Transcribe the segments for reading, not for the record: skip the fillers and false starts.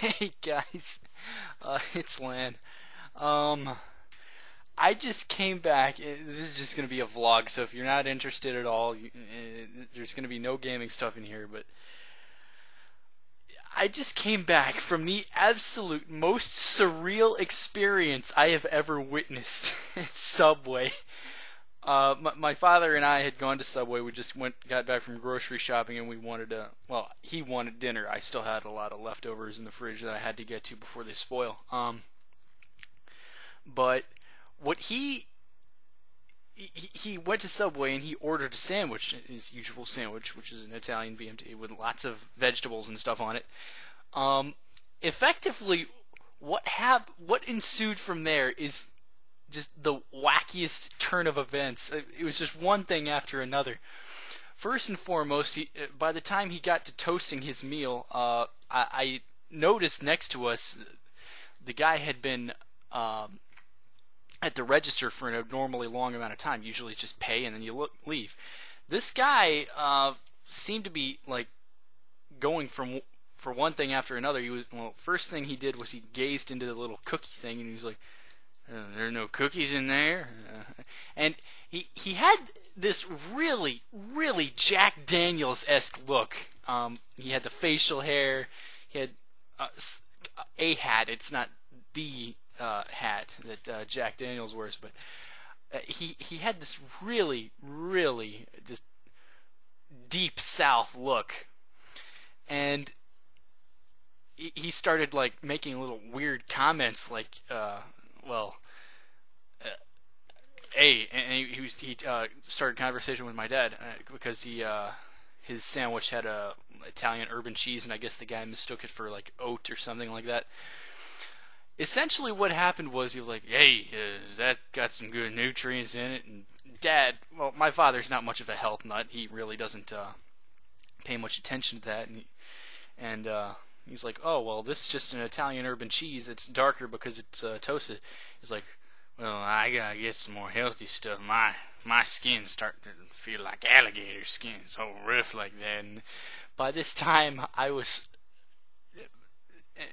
Hey guys, it's Lan. Um, I just came back. This is just gonna be a vlog, so if you're not interested at all, there's gonna be no gaming stuff in here. But I just came back from the absolute most surreal experience I have ever witnessed at Subway. My father and I had gone to Subway. We just got back from grocery shopping, and we wanted to. Well, he wanted dinner. I still had a lot of leftovers in the fridge that I had to get to before they spoil. But what he went to Subway and he ordered a sandwich, his usual sandwich, which is an Italian BMT with lots of vegetables and stuff on it. Effectively, what ensued from there is just the wackiest turn of events. It was just one thing after another. First and foremost, by the time he got to toasting his meal, I noticed next to us the guy had been at the register for an abnormally long amount of time. Usually it's just pay and then you leave. This guy seemed to be like going for one thing after another. First thing he did was he gazed into the little cookie thing and he was like, there are no cookies in there. And he had this really, really Jack Daniels-esque look. He had the facial hair. He had a hat. It's not the hat that Jack Daniels wears, but he had this really, really just deep South look. And he started like making little weird comments like, hey, and he started a conversation with my dad because his sandwich had a Italian urban cheese, and I guess the guy mistook it for like oat or something like that. Essentially, what happened was he was like, "Hey, that got some good nutrients in it?" And Dad, well, my father's not much of a health nut. He really doesn't pay much attention to that, and he's like, "Oh, well, this is just an Italian urban cheese. It's darker because it's toasted." He's like, "Well, I gotta get some more healthy stuff. My skin's starting to feel like alligator skin. It's all rough like that." And by this time,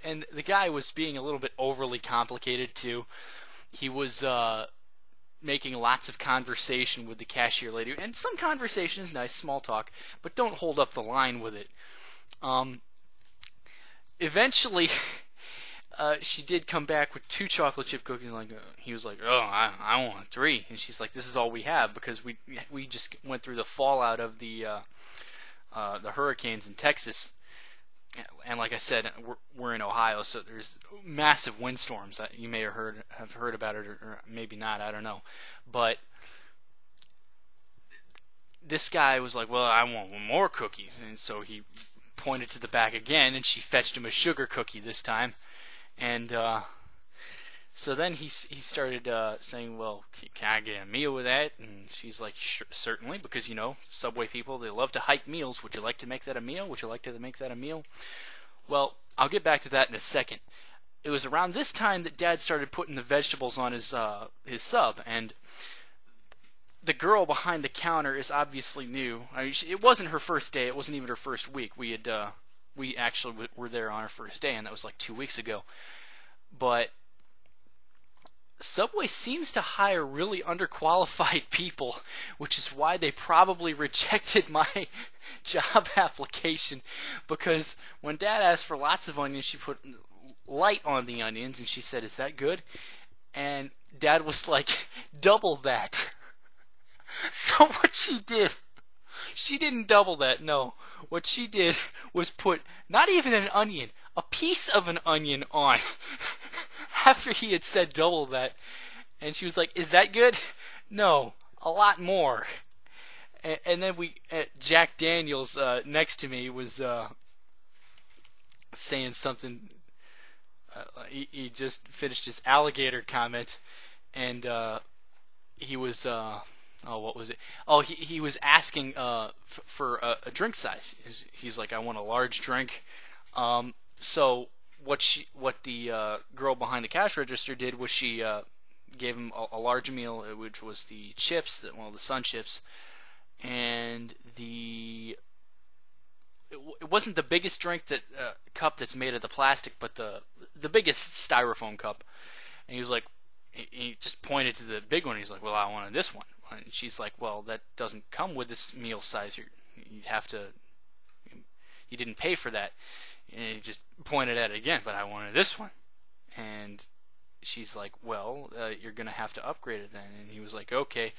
and the guy was being a little bit overly complicated too. He was making lots of conversation with the cashier lady, and some conversation is nice, small talk, but don't hold up the line with it. Eventually, she did come back with 2 chocolate chip cookies. He was like, "Oh, I want 3," and she's like, "This is all we have because we just went through the fallout of the hurricanes in Texas, and like I said, we're in Ohio, so there's massive windstorms that you may have heard about it, or maybe not. I don't know, but." This guy was like, "Well, I want more cookies," and so he pointed to the back again, and she fetched him a sugar cookie this time. And so then he started saying, "Well, can I get a meal with that?" And she's like, "Certainly, because, you know, Subway people, they love to hike meals. Would you like to make that a meal? Would you like to make that a meal?" Well, I'll get back to that in a second. It was around this time that Dad started putting the vegetables on his sub, and the girl behind the counter is obviously new. I mean, it wasn't her first day. It wasn't even her first week. We actually were there on our first day, and that was like 2 weeks ago. But Subway seems to hire really underqualified people, which is why they probably rejected my job application. Because when Dad asked for lots of onions, she put light on the onions, and she said, "Is that good?" And Dad was like, "Double that." So what she didn't double that, no. What she did was put not even an onion, a piece of an onion on after he had said double that. And she was like, "Is that good?" "No, a lot more." And then Jack Daniels next to me was saying something. He just finished his alligator comment, and he was... what was it? Oh, he was asking for a drink size. He's like, "I want a large drink." So what the girl behind the cash register did was she gave him a large meal, which was the chips, the Sun chips, and the it wasn't the biggest drink that cup that's made of the plastic, but the biggest styrofoam cup. And he was like, he just pointed to the big one. He's like, well, I wanted this one. And she's like, well, that doesn't come with this meal size. You'd have to. You didn't pay for that. And he just pointed at it again, but I wanted this one. And she's like, well, you're gonna have to upgrade it then. And he was like, okay.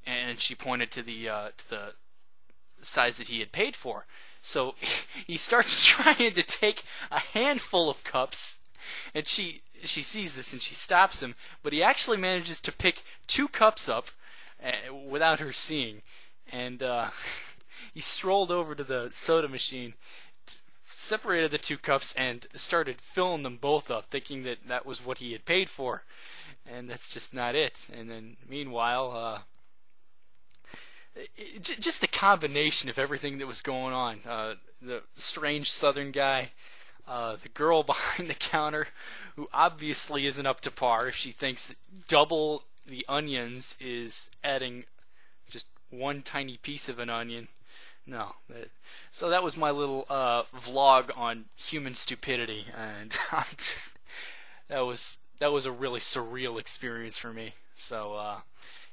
And she pointed to the size that he had paid for. So he starts trying to take a handful of cups, and she sees this and she stops him. But he actually manages to pick 2 cups up without her seeing, and he strolled over to the soda machine, separated the 2 cups, and started filling them both up, thinking that that was what he had paid for, and that's just not it. And then meanwhile, just the combination of everything that was going on, the strange Southern guy, the girl behind the counter, who obviously isn't up to par if she thinks that double the onions is adding just one tiny piece of an onion. No. So that was my little vlog on human stupidity, and that was a really surreal experience for me. So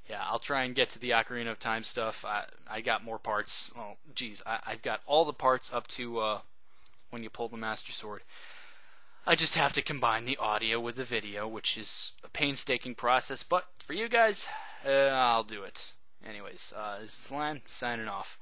yeah, I'll try and get to the Ocarina of Time stuff. I got more parts. Well, geez, I've got all the parts up to when you pull the Master Sword. I just have to combine the audio with the video, which is a painstaking process, but for you guys, I'll do it. Anyways, this is Lan, signing off.